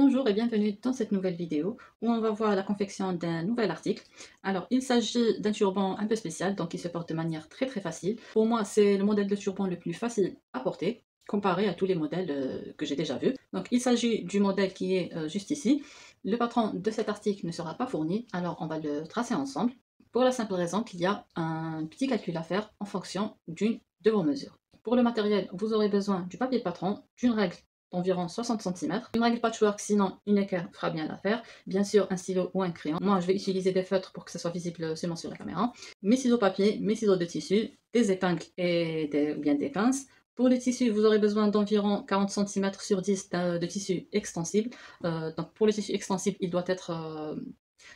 Bonjour et bienvenue dans cette nouvelle vidéo où on va voir la confection d'un nouvel article. Alors il s'agit d'un turban un peu spécial, donc il se porte de manière très facile. Pour moi c'est le modèle de turban le plus facile à porter comparé à tous les modèles que j'ai déjà vus. Donc il s'agit du modèle qui est juste ici. Le patron de cet article ne sera pas fourni, alors on va le tracer ensemble. Pour la simple raison qu'il y a un petit calcul à faire en fonction d'une de vos mesures. Pour le matériel, vous aurez besoin du papier patron, d'une règle d'environ 60 cm. Une règle patchwork, sinon une équerre fera bien l'affaire. Bien sûr, un stylo ou un crayon. Moi, je vais utiliser des feutres pour que ça soit visible seulement sur la caméra. Mes ciseaux papier, mes ciseaux de tissu, des épingles et bien des pinces. Pour les tissus, vous aurez besoin d'environ 40 cm sur 10 de tissu extensible. Donc pour le tissu extensible, il doit être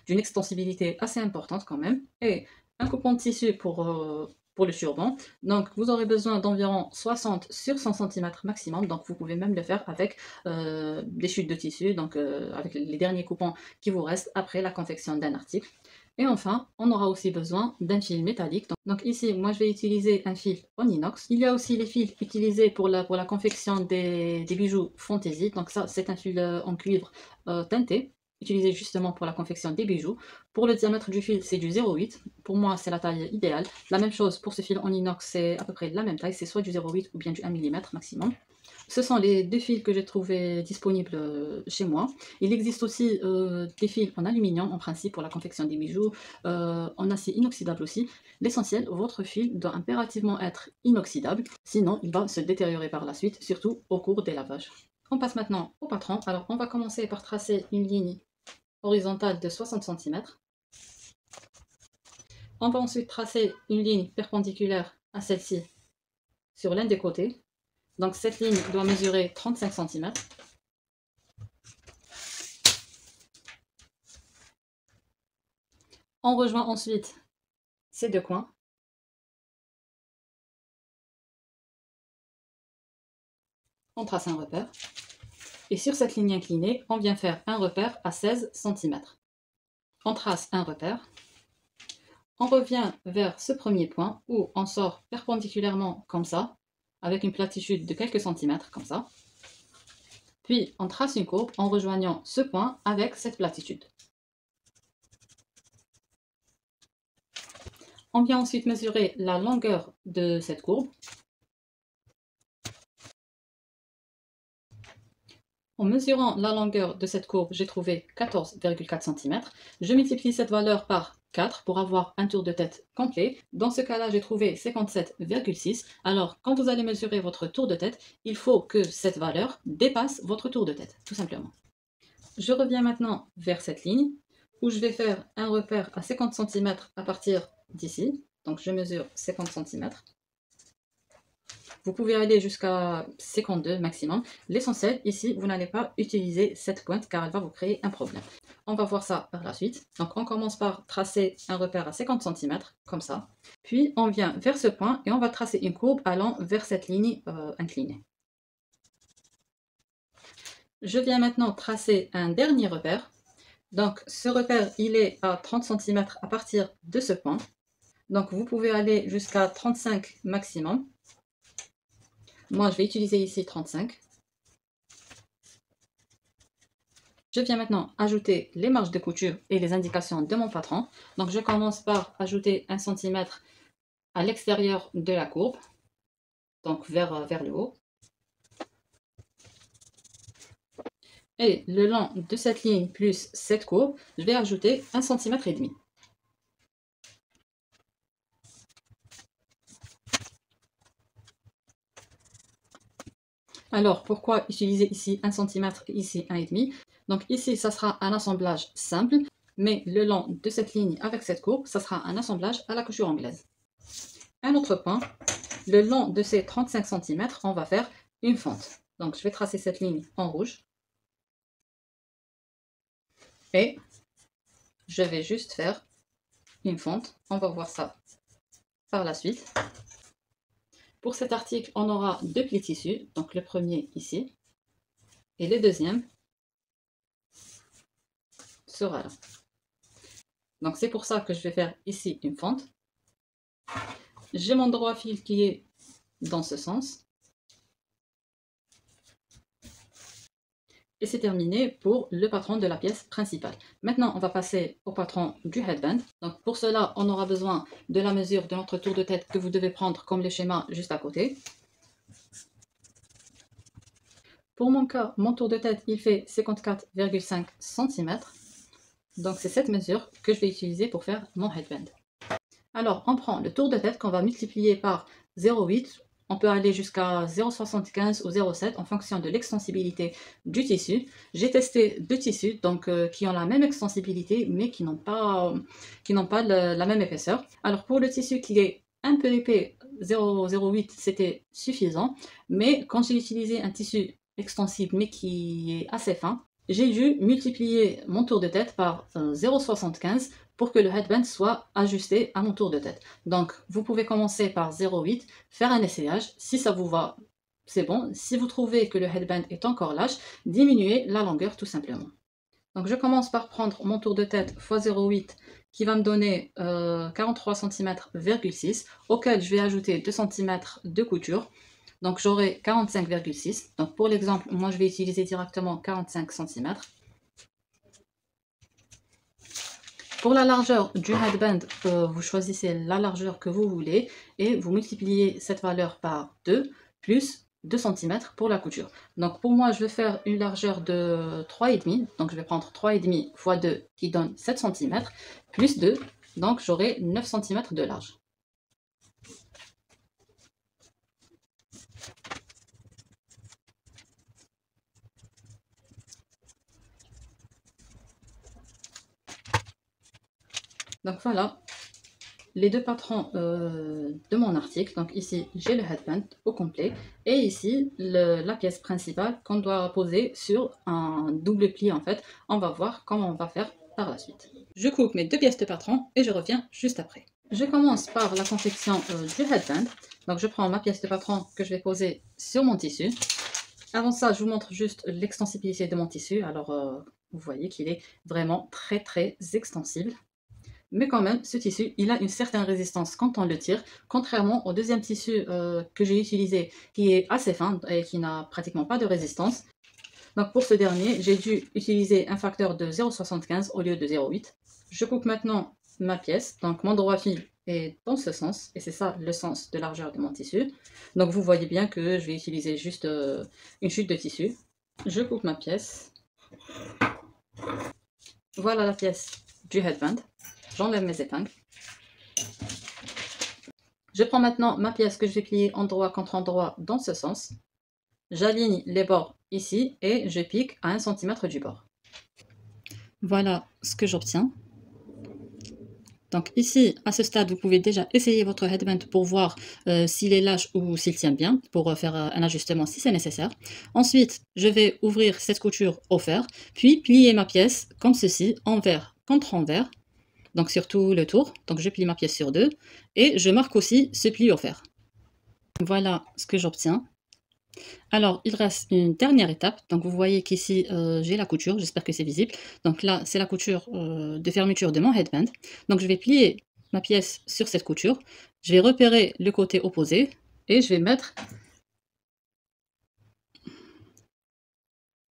d'une extensibilité assez importante quand même. Et un coupon de tissu pour le turban. Donc vous aurez besoin d'environ 60 sur 100 cm maximum, donc vous pouvez même le faire avec des chutes de tissu, donc avec les derniers coupons qui vous restent après la confection d'un article. Et enfin, on aura aussi besoin d'un fil métallique. Donc ici, moi je vais utiliser un fil en inox. Il y a aussi les fils utilisés pour la confection des bijoux fantaisie. Donc ça, c'est un fil en cuivre teinté, utilisé justement pour la confection des bijoux. Pour le diamètre du fil, c'est du 0,8. Pour moi, c'est la taille idéale. La même chose pour ce fil en inox, c'est à peu près la même taille. C'est soit du 0,8 ou bien du 1 mm maximum. Ce sont les deux fils que j'ai trouvé disponibles chez moi. Il existe aussi des fils en aluminium en principe pour la confection des bijoux, en acier inoxydable aussi. L'essentiel, votre fil doit impérativement être inoxydable, sinon il va se détériorer par la suite, surtout au cours des lavages. On passe maintenant au patron. Alors on va commencer par tracer une ligne horizontale de 60 cm. On va ensuite tracer une ligne perpendiculaire à celle-ci sur l'un des côtés. Donc cette ligne doit mesurer 35 cm. On rejoint ensuite ces deux coins. On trace un repère. Et sur cette ligne inclinée, on vient faire un repère à 16 cm. On trace un repère. On revient vers ce premier point où on sort perpendiculairement comme ça, avec une platitude de quelques centimètres comme ça. Puis on trace une courbe en rejoignant ce point avec cette platitude. On vient ensuite mesurer la longueur de cette courbe. En mesurant la longueur de cette courbe, j'ai trouvé 14,4 cm. Je multiplie cette valeur par 4 pour avoir un tour de tête complet. Dans ce cas-là, j'ai trouvé 57,6. Alors, quand vous allez mesurer votre tour de tête, il faut que cette valeur dépasse votre tour de tête, tout simplement. Je reviens maintenant vers cette ligne où je vais faire un repère à 50 cm à partir d'ici. Donc, je mesure 50 cm. Vous pouvez aller jusqu'à 52 maximum. L'essentiel, ici, vous n'allez pas utiliser cette pointe car elle va vous créer un problème. On va voir ça par la suite. Donc, on commence par tracer un repère à 50 cm, comme ça. Puis, on vient vers ce point et on va tracer une courbe allant vers cette ligne inclinée. Je viens maintenant tracer un dernier repère. Donc, ce repère, il est à 30 cm à partir de ce point. Donc, vous pouvez aller jusqu'à 35 maximum. Moi, je vais utiliser ici 35. Je viens maintenant ajouter les marges de couture et les indications de mon patron. Donc, je commence par ajouter 1 cm à l'extérieur de la courbe, donc vers le haut. Et le long de cette ligne plus cette courbe, je vais ajouter 1,5 cm. Alors, pourquoi utiliser ici 1 cm et ici 1,5 cm? Donc ici, ça sera un assemblage simple, mais le long de cette ligne avec cette courbe, ça sera un assemblage à la couture anglaise. Un autre point, le long de ces 35 cm, on va faire une fente. Donc je vais tracer cette ligne en rouge. Et je vais juste faire une fente. On va voir ça par la suite. Pour cet article, on aura deux plis tissus. Donc le premier ici et le deuxième sera là. Donc c'est pour ça que je vais faire ici une fente. J'ai mon droit fil qui est dans ce sens. Et c'est terminé pour le patron de la pièce principale. Maintenant, on va passer au patron du headband. Donc pour cela, on aura besoin de la mesure de notre tour de tête que vous devez prendre comme le schéma juste à côté. Pour mon cas, mon tour de tête, il fait 54,5 cm. Donc c'est cette mesure que je vais utiliser pour faire mon headband. Alors, on prend le tour de tête qu'on va multiplier par 0,8. On peut aller jusqu'à 0,75 ou 0,7 en fonction de l'extensibilité du tissu. J'ai testé deux tissus donc, qui ont la même extensibilité mais qui n'ont pas la même épaisseur. Alors pour le tissu qui est un peu épais, 0,08 c'était suffisant. Mais quand j'ai utilisé un tissu extensible mais qui est assez fin, j'ai dû multiplier mon tour de tête par 0,75 pour que le headband soit ajusté à mon tour de tête. Donc, vous pouvez commencer par 0,8, faire un essayage. Si ça vous va, c'est bon. Si vous trouvez que le headband est encore lâche, diminuez la longueur tout simplement. Donc, je commence par prendre mon tour de tête x 0,8 qui va me donner 43 cm,6 cm, auquel je vais ajouter 2 cm de couture. Donc, j'aurai 45,6. Donc, pour l'exemple, moi, je vais utiliser directement 45 cm. Pour la largeur du headband, vous choisissez la largeur que vous voulez et vous multipliez cette valeur par 2 plus 2 cm pour la couture. Donc pour moi, je vais faire une largeur de 3,5. Donc je vais prendre 3,5 x 2 qui donne 7 cm plus 2. Donc j'aurai 9 cm de large. Donc voilà les deux patrons de mon article. Donc ici j'ai le headband au complet et ici la pièce principale qu'on doit poser sur un double pli en fait. On va voir comment on va faire par la suite. Je coupe mes deux pièces de patron et je reviens juste après. Je commence par la confection du headband. Donc je prends ma pièce de patron que je vais poser sur mon tissu. Avant ça, je vous montre juste l'extensibilité de mon tissu. Alors vous voyez qu'il est vraiment très extensible. Mais quand même, ce tissu, il a une certaine résistance quand on le tire, contrairement au deuxième tissu que j'ai utilisé, qui est assez fin et qui n'a pratiquement pas de résistance. Donc pour ce dernier, j'ai dû utiliser un facteur de 0,75 au lieu de 0,8. Je coupe maintenant ma pièce, donc mon droit fil est dans ce sens, et c'est ça le sens de largeur de mon tissu. Donc vous voyez bien que je vais utiliser juste une chute de tissu. Je coupe ma pièce. Voilà la pièce du headband. J'enlève mes épingles. Je prends maintenant ma pièce que je vais plier endroit contre endroit dans ce sens. J'aligne les bords ici et je pique à 1 cm du bord. Voilà ce que j'obtiens. Donc ici, à ce stade, vous pouvez déjà essayer votre headband pour voir s'il est lâche ou s'il tient bien, pour faire un ajustement si c'est nécessaire. Ensuite, je vais ouvrir cette couture au fer, puis plier ma pièce comme ceci, envers contre envers. Donc sur tout le tour, donc je plie ma pièce sur deux et je marque aussi ce pli au fer. Voilà ce que j'obtiens. Alors il reste une dernière étape, donc vous voyez qu'ici j'ai la couture, j'espère que c'est visible. Donc là c'est la couture de fermeture de mon headband. Donc je vais plier ma pièce sur cette couture, je vais repérer le côté opposé et je vais mettre...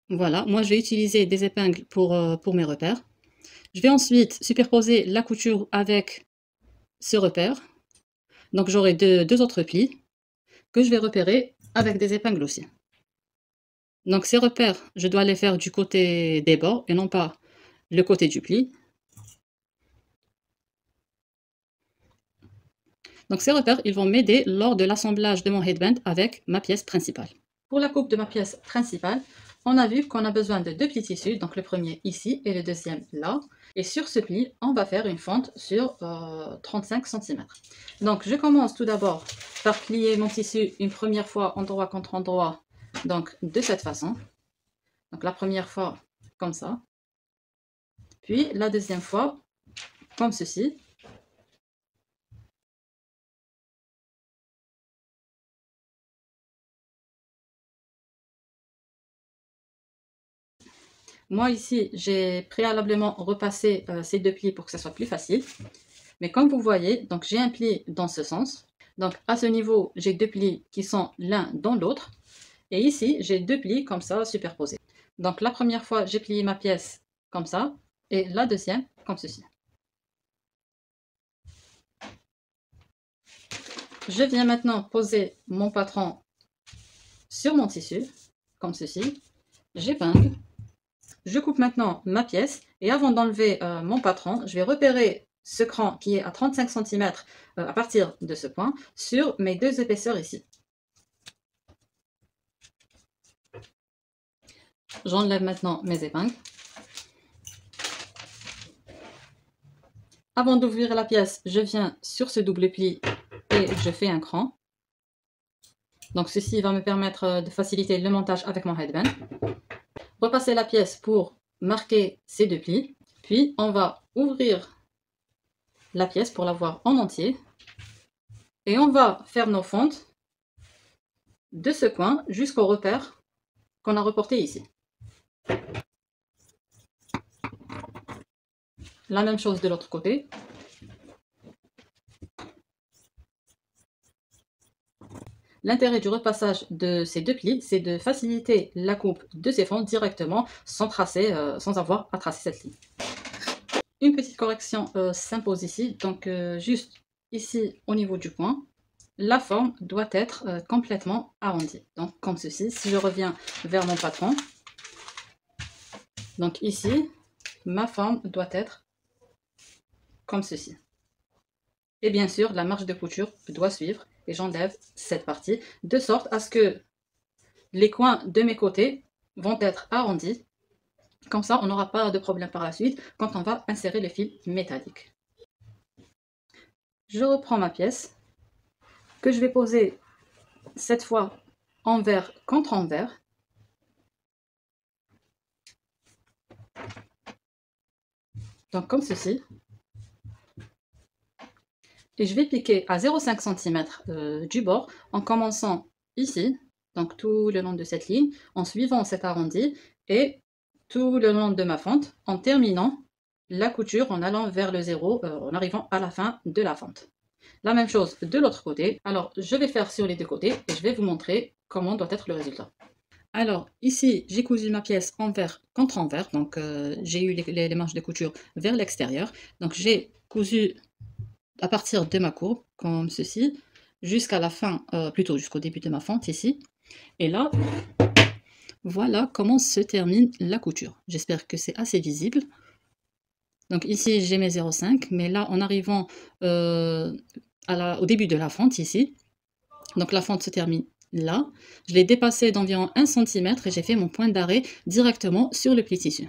Voilà, moi je vais utiliser des épingles pour mes repères. Je vais ensuite superposer la couture avec ce repère. Donc j'aurai deux autres plis que je vais repérer avec des épingles aussi. Donc ces repères, je dois les faire du côté des bords et non pas le côté du pli. Donc ces repères, ils vont m'aider lors de l'assemblage de mon headband avec ma pièce principale. Pour la coupe de ma pièce principale, on a vu qu'on a besoin de deux plis tissus, donc le premier ici et le deuxième là. Et sur ce pli, on va faire une fente sur 35 cm. Donc je commence tout d'abord par plier mon tissu une première fois endroit contre endroit, donc de cette façon. Donc la première fois comme ça, puis la deuxième fois comme ceci. Moi ici, j'ai préalablement repassé ces deux plis pour que ça soit plus facile. Mais comme vous voyez, donc j'ai un pli dans ce sens. Donc à ce niveau, j'ai deux plis qui sont l'un dans l'autre. Et ici, j'ai deux plis comme ça superposés. Donc la première fois, j'ai plié ma pièce comme ça, et la deuxième comme ceci. Je viens maintenant poser mon patron sur mon tissu, comme ceci. J'épingle. Je coupe maintenant ma pièce, et avant d'enlever mon patron, je vais repérer ce cran qui est à 35 cm à partir de ce point sur mes deux épaisseurs ici. J'enlève maintenant mes épingles. Avant d'ouvrir la pièce, je viens sur ce double pli et je fais un cran. Donc ceci va me permettre de faciliter le montage avec mon headband. Repasser la pièce pour marquer ces deux plis. Puis on va ouvrir la pièce pour la voir en entier. Et on va faire nos fentes de ce coin jusqu'au repère qu'on a reporté ici. La même chose de l'autre côté. L'intérêt du repassage de ces deux plis, c'est de faciliter la coupe de ces fentes directement sans tracer, sans avoir à tracer cette ligne. Une petite correction s'impose ici, donc juste ici au niveau du coin, la forme doit être complètement arrondie. Donc comme ceci, si je reviens vers mon patron, donc ici, ma forme doit être comme ceci. Et bien sûr, la marge de couture doit suivre, et j'enlève cette partie, de sorte à ce que les coins de mes côtés vont être arrondis. Comme ça, on n'aura pas de problème par la suite quand on va insérer le fil métallique. Je reprends ma pièce, que je vais poser cette fois envers contre envers. Donc comme ceci. Et je vais piquer à 0,5 cm du bord en commençant ici, donc tout le long de cette ligne, en suivant cet arrondi et tout le long de ma fente, en terminant la couture en allant vers le zéro, en arrivant à la fin de la fente. La même chose de l'autre côté. Alors je vais faire sur les deux côtés et je vais vous montrer comment doit être le résultat. Alors ici j'ai cousu ma pièce envers contre envers, donc j'ai eu les manches de couture vers l'extérieur, donc j'ai cousu à partir de ma courbe, comme ceci, jusqu'à la fin, plutôt jusqu'au début de ma fente ici. Et là, voilà comment se termine la couture. J'espère que c'est assez visible. Donc ici, j'ai mes 0,5, mais là, en arrivant au début de la fente ici, donc la fente se termine là. Je l'ai dépassé d'environ 1 cm et j'ai fait mon point d'arrêt directement sur le pli tissu.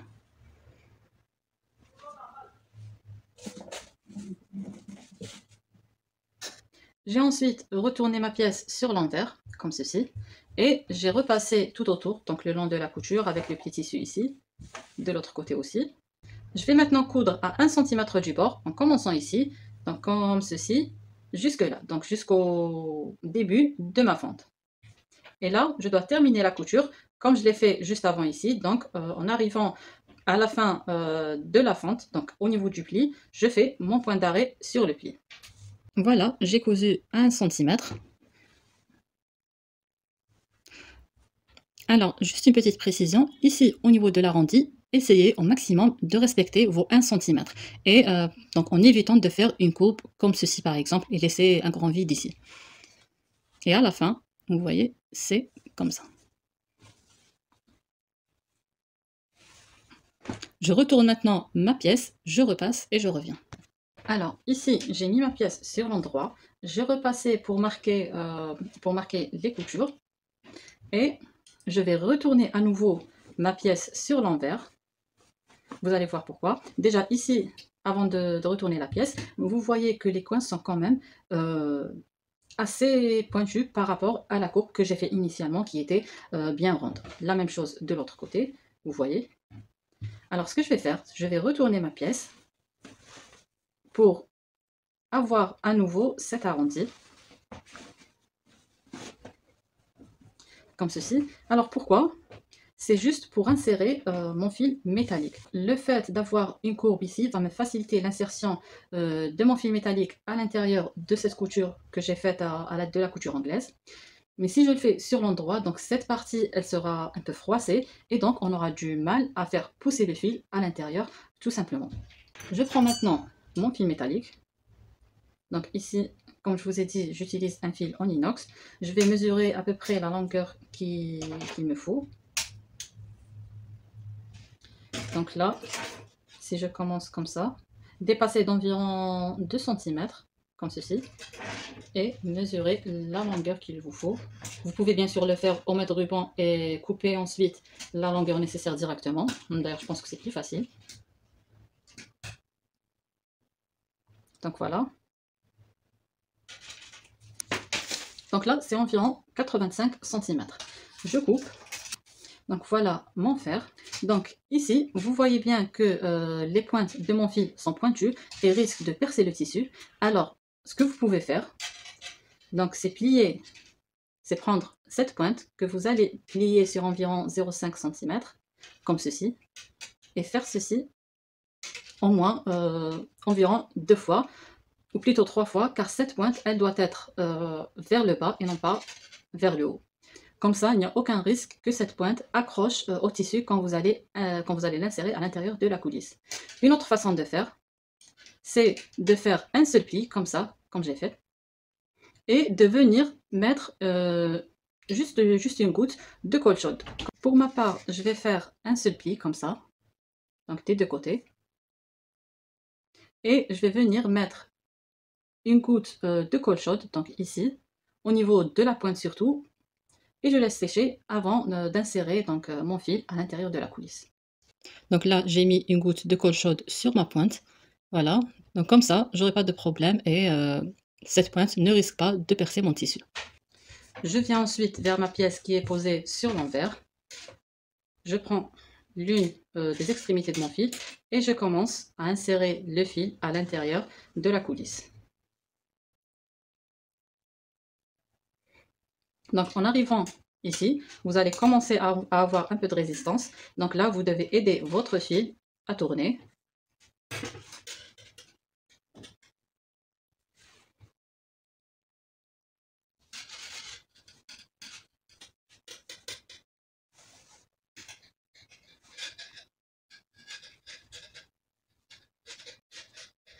J'ai ensuite retourné ma pièce sur l'envers, comme ceci, et j'ai repassé tout autour, donc le long de la couture avec le pli tissu ici, de l'autre côté aussi. Je vais maintenant coudre à 1 cm du bord, en commençant ici, donc comme ceci, jusque là, donc jusqu'au début de ma fente. Et là, je dois terminer la couture, comme je l'ai fait juste avant ici, donc en arrivant à la fin de la fente, donc au niveau du pli, je fais mon point d'arrêt sur le pli. Voilà, j'ai cousu à 1 cm. Alors, juste une petite précision, ici au niveau de l'arrondi, essayez au maximum de respecter vos 1 cm. Et donc en évitant de faire une coupe comme ceci par exemple, et laisser un grand vide ici. Et à la fin, vous voyez, c'est comme ça. Je retourne maintenant ma pièce, je repasse et je reviens. Alors ici, j'ai mis ma pièce sur l'endroit, j'ai repassé pour marquer les coutures et je vais retourner à nouveau ma pièce sur l'envers. Vous allez voir pourquoi. Déjà ici, avant de retourner la pièce, vous voyez que les coins sont quand même assez pointus par rapport à la courbe que j'ai fait initialement qui était bien ronde. La même chose de l'autre côté, vous voyez. Alors ce que je vais faire, je vais retourner ma pièce pour avoir à nouveau cet arrondi. Comme ceci. Alors pourquoi? C'est juste pour insérer mon fil métallique. Le fait d'avoir une courbe ici va me faciliter l'insertion de mon fil métallique à l'intérieur de cette couture que j'ai faite à l'aide de la couture anglaise. Mais si je le fais sur l'endroit, donc cette partie, elle sera un peu froissée et donc on aura du mal à faire pousser le fil à l'intérieur, tout simplement. Je prends maintenant mon fil métallique. Donc ici, comme je vous ai dit, j'utilise un fil en inox. Je vais mesurer à peu près la longueur qu'il me faut. Donc là, si je commence comme ça, dépasser d'environ 2 cm, comme ceci, et mesurer la longueur qu'il vous faut. Vous pouvez bien sûr le faire au mètre ruban et couper ensuite la longueur nécessaire directement. D'ailleurs, je pense que c'est plus facile. Donc voilà. Donc là, c'est environ 85 cm. Je coupe. Donc voilà mon fer. Donc ici, vous voyez bien que les pointes de mon fil sont pointues et risquent de percer le tissu. Alors, ce que vous pouvez faire, donc c'est plier, c'est prendre cette pointe que vous allez plier sur environ 0,5 cm, comme ceci, et faire ceci au moins environ 2 fois, ou plutôt 3 fois, car cette pointe, elle doit être vers le bas et non pas vers le haut. Comme ça, il n'y a aucun risque que cette pointe accroche au tissu quand vous allez l'insérer à l'intérieur de la coulisse. Une autre façon de faire, c'est de faire un seul pli, comme ça, comme j'ai fait, et de venir mettre juste une goutte de colle chaude. Pour ma part, je vais faire un seul pli, comme ça, donc des deux côtés, et je vais venir mettre une goutte de colle chaude, donc ici, au niveau de la pointe surtout, et je laisse sécher avant d'insérer donc mon fil à l'intérieur de la coulisse. Donc là, j'ai mis une goutte de colle chaude sur ma pointe. Voilà. Donc comme ça, j'aurai pas de problème et cette pointe ne risque pas de percer mon tissu. Je viens ensuite vers ma pièce qui est posée sur l'envers. Je prends l'une des extrémités de mon fil et je commence à insérer le fil à l'intérieur de la coulisse. Donc en arrivant ici, vous allez commencer à avoir un peu de résistance. Donc là, vous devez aider votre fil à tourner.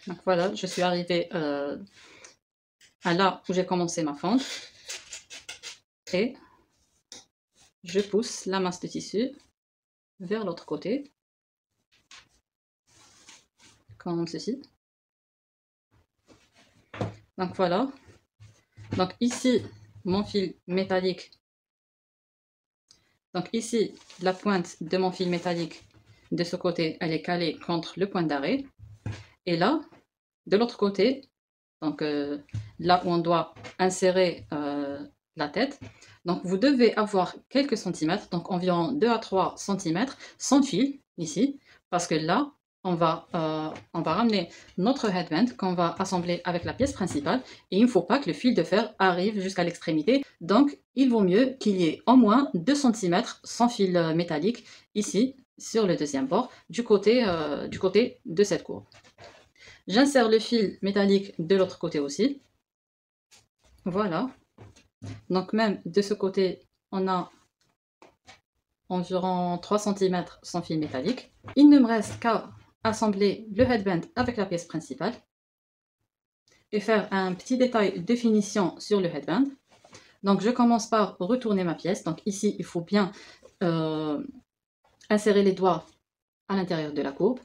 Donc voilà, je suis arrivée à là où j'ai commencé ma fente. Et je pousse la masse de tissu vers l'autre côté, comme ceci. Donc voilà. Donc ici, mon fil métallique. Donc ici, la pointe de mon fil métallique, de ce côté, elle est calée contre le point d'arrêt. Et là, de l'autre côté, donc là où on doit insérer la tête, donc vous devez avoir quelques centimètres, donc environ 2 à 3 centimètres sans fil ici, parce que là, on va ramener notre headband qu'on va assembler avec la pièce principale et il ne faut pas que le fil de fer arrive jusqu'à l'extrémité. Donc, il vaut mieux qu'il y ait au moins 2 cm sans fil métallique ici, sur le deuxième bord, du côté de cette courbe. J'insère le fil métallique de l'autre côté aussi. Voilà. Donc, même de ce côté, on a environ 3 cm sans fil métallique. Il ne me reste qu'à assembler le headband avec la pièce principale et faire un petit détail de finition sur le headband. Donc je commence par retourner ma pièce. Donc ici, il faut bien insérer les doigts à l'intérieur de la courbe.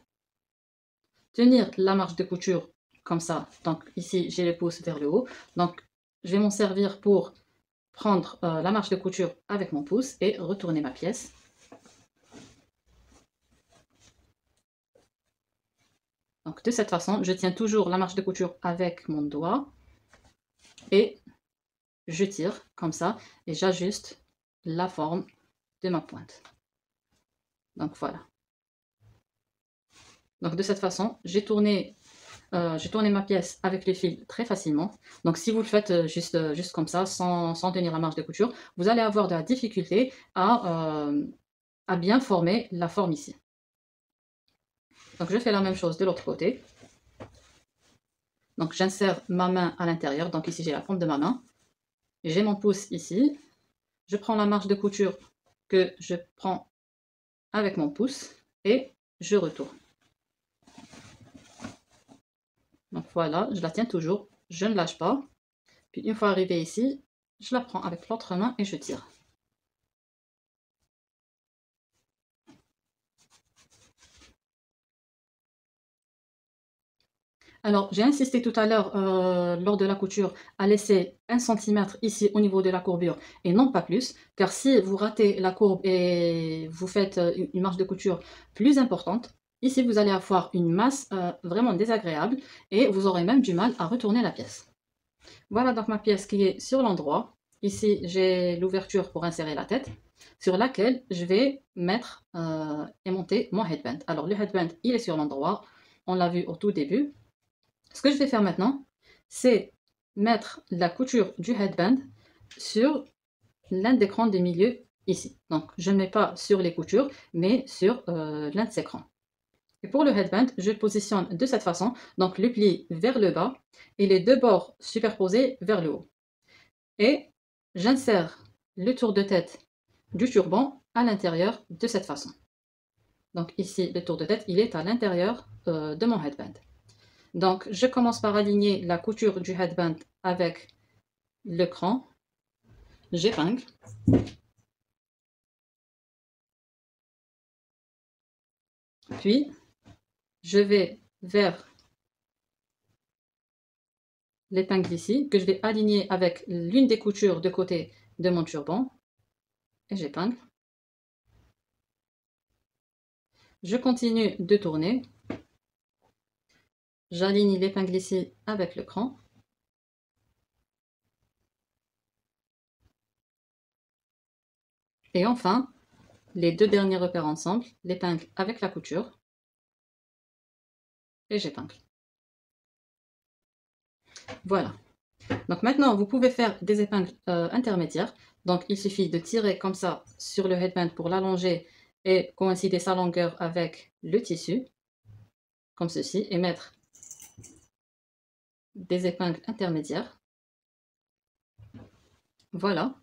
Tenir la marge de couture comme ça. Donc ici, j'ai le pouce vers le haut. Donc je vais m'en servir pour prendre la marge de couture avec mon pouce et retourner ma pièce. Donc de cette façon, je tiens toujours la marge de couture avec mon doigt et je tire comme ça et j'ajuste la forme de ma pointe. Donc voilà. Donc de cette façon, j'ai tourné ma pièce avec le fil très facilement. Donc si vous le faites juste comme ça, sans tenir la marge de couture, vous allez avoir de la difficulté à bien former la forme ici. Donc je fais la même chose de l'autre côté. Donc j'insère ma main à l'intérieur, donc ici j'ai la forme de ma main. J'ai mon pouce ici, je prends la marge de couture que je prends avec mon pouce et je retourne. Donc voilà, je la tiens toujours, je ne lâche pas. Puis une fois arrivée ici, je la prends avec l'autre main et je tire. Alors, j'ai insisté tout à l'heure, lors de la couture, à laisser 1 centimètre ici au niveau de la courbure et non pas plus, car si vous ratez la courbe et vous faites une marge de couture plus importante, ici vous allez avoir une masse vraiment désagréable et vous aurez même du mal à retourner la pièce. Voilà donc ma pièce qui est sur l'endroit. Ici, j'ai l'ouverture pour insérer la tête, sur laquelle je vais mettre et monter mon headband. Alors, le headband, il est sur l'endroit, on l'a vu au tout début. Ce que je vais faire maintenant, c'est mettre la couture du headband sur l'un des crans de milieu ici. Donc, je ne mets pas sur les coutures, mais sur l'un de ces crans. Et pour le headband, je positionne de cette façon, donc le pli vers le bas et les deux bords superposés vers le haut. Et j'insère le tour de tête du turban à l'intérieur de cette façon. Donc ici, le tour de tête, il est à l'intérieur de mon headband. Donc je commence par aligner la couture du headband avec le cran. J'épingle. Puis je vais vers l'épingle ici, que je vais aligner avec l'une des coutures de côté de mon turban. Et j'épingle. Je continue de tourner. J'aligne l'épingle ici avec le cran. Et enfin, les deux derniers repères ensemble, l'épingle avec la couture. Et j'épingle. Voilà. Donc maintenant, vous pouvez faire des épingles intermédiaires. Donc il suffit de tirer comme ça sur le headband pour l'allonger et coïncider sa longueur avec le tissu, comme ceci, et mettre des épingles intermédiaires. Voilà.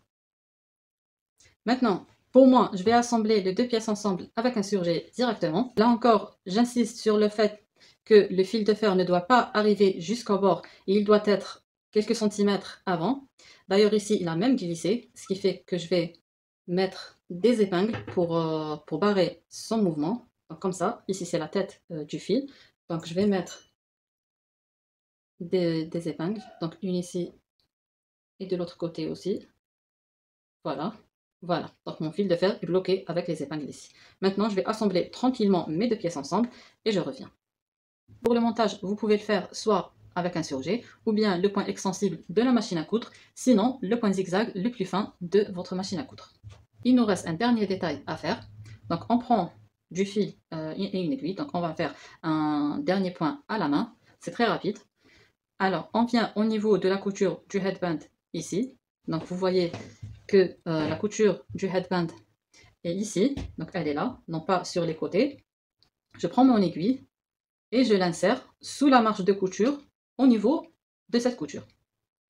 Maintenant, pour moi, je vais assembler les deux pièces ensemble avec un surjet directement. Là encore, j'insiste sur le fait que le fil de fer ne doit pas arriver jusqu'au bord, il doit être quelques centimètres avant. D'ailleurs ici, il a même glissé, ce qui fait que je vais mettre des épingles pour barrer son mouvement. Donc, comme ça, ici c'est la tête du fil. Donc je vais mettre des épingles, donc une ici et de l'autre côté aussi. Voilà. Voilà, donc mon fil de fer est bloqué avec les épingles ici. Maintenant, je vais assembler tranquillement mes deux pièces ensemble et je reviens. Pour le montage, vous pouvez le faire soit avec un surjet ou bien le point extensible de la machine à coudre, sinon le point zigzag le plus fin de votre machine à coudre. Il nous reste un dernier détail à faire. Donc on prend du fil et une aiguille, donc on va faire un dernier point à la main, c'est très rapide. Alors on vient au niveau de la couture du headband ici, donc vous voyez que la couture du headband est ici, donc elle est là, non pas sur les côtés. Je prends mon aiguille et je l'insère sous la marge de couture au niveau de cette couture.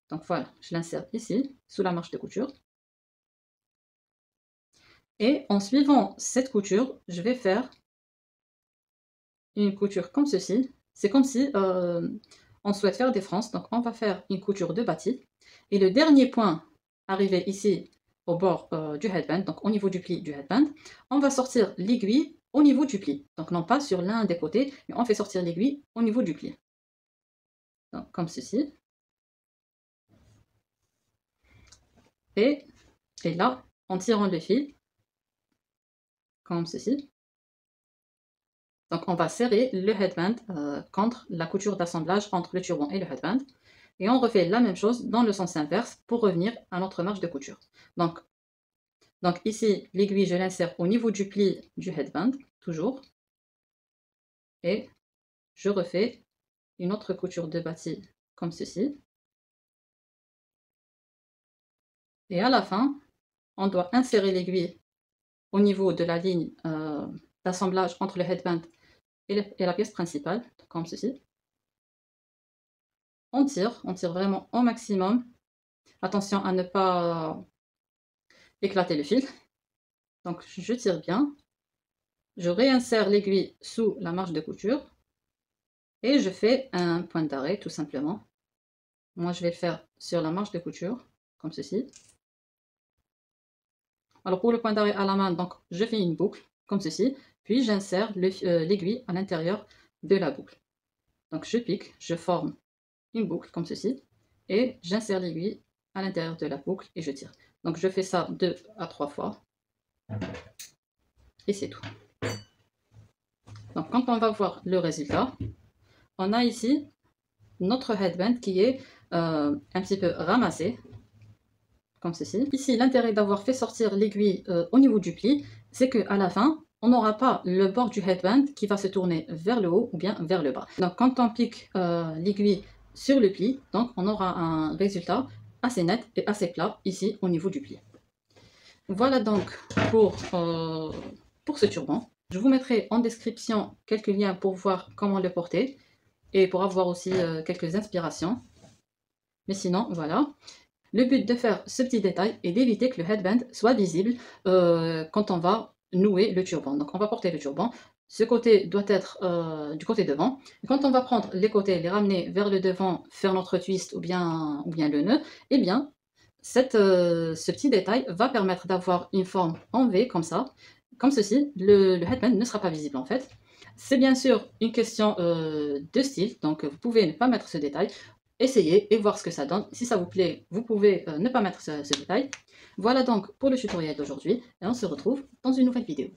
Donc voilà, je l'insère ici, sous la marge de couture. Et en suivant cette couture, je vais faire une couture comme ceci. C'est comme si on souhaite faire des frances, donc on va faire une couture de bâti. Et le dernier point arrivé ici au bord du headband, donc au niveau du pli du headband, on va sortir l'aiguille au niveau du pli. Donc non pas sur l'un des côtés, mais on fait sortir l'aiguille au niveau du pli. Donc comme ceci. Et là, en tirant le fil, comme ceci. Donc on va serrer le headband contre la couture d'assemblage entre le turban et le headband. Et on refait la même chose dans le sens inverse pour revenir à notre marge de couture. Donc ici, l'aiguille, je l'insère au niveau du pli du headband, toujours. Et je refais une autre couture de bâti comme ceci. Et à la fin, on doit insérer l'aiguille au niveau de la ligne d'assemblage entre le headband et la pièce principale, comme ceci. On tire vraiment au maximum. Attention à ne pas éclater le fil. Donc je tire bien, je réinsère l'aiguille sous la marge de couture et je fais un point d'arrêt tout simplement. Moi je vais le faire sur la marge de couture, comme ceci. Alors pour le point d'arrêt à la main, donc je fais une boucle, comme ceci, puis j'insère l'aiguille à l'intérieur de la boucle. Donc je pique, je forme une boucle comme ceci, et j'insère l'aiguille à l'intérieur de la boucle et je tire. Donc je fais ça 2 à 3 fois, et c'est tout. Donc quand on va voir le résultat, on a ici notre headband qui est un petit peu ramassé, comme ceci. Ici, l'intérêt d'avoir fait sortir l'aiguille au niveau du pli, c'est qu'à la fin, on n'aura pas le bord du headband qui va se tourner vers le haut ou bien vers le bas. Donc quand on pique l'aiguille sur le pli, donc on aura un résultat assez net et assez plat ici au niveau du pli. Voilà donc pour ce turban. Je vous mettrai en description quelques liens pour voir comment le porter et pour avoir aussi quelques inspirations. Mais sinon, voilà. Le but de faire ce petit détail est d'éviter que le headband soit visible quand on va nouer le turban. Donc on va porter le turban. Ce côté doit être du côté devant. Et quand on va prendre les côtés, les ramener vers le devant, faire notre twist ou bien le nœud, eh bien, ce petit détail va permettre d'avoir une forme en V comme ça. Comme ceci, le headband ne sera pas visible en fait. C'est bien sûr une question de style, donc vous pouvez ne pas mettre ce détail. Essayez et voir ce que ça donne. Si ça vous plaît, vous pouvez ne pas mettre ce détail. Voilà donc pour le tutoriel d'aujourd'hui et on se retrouve dans une nouvelle vidéo.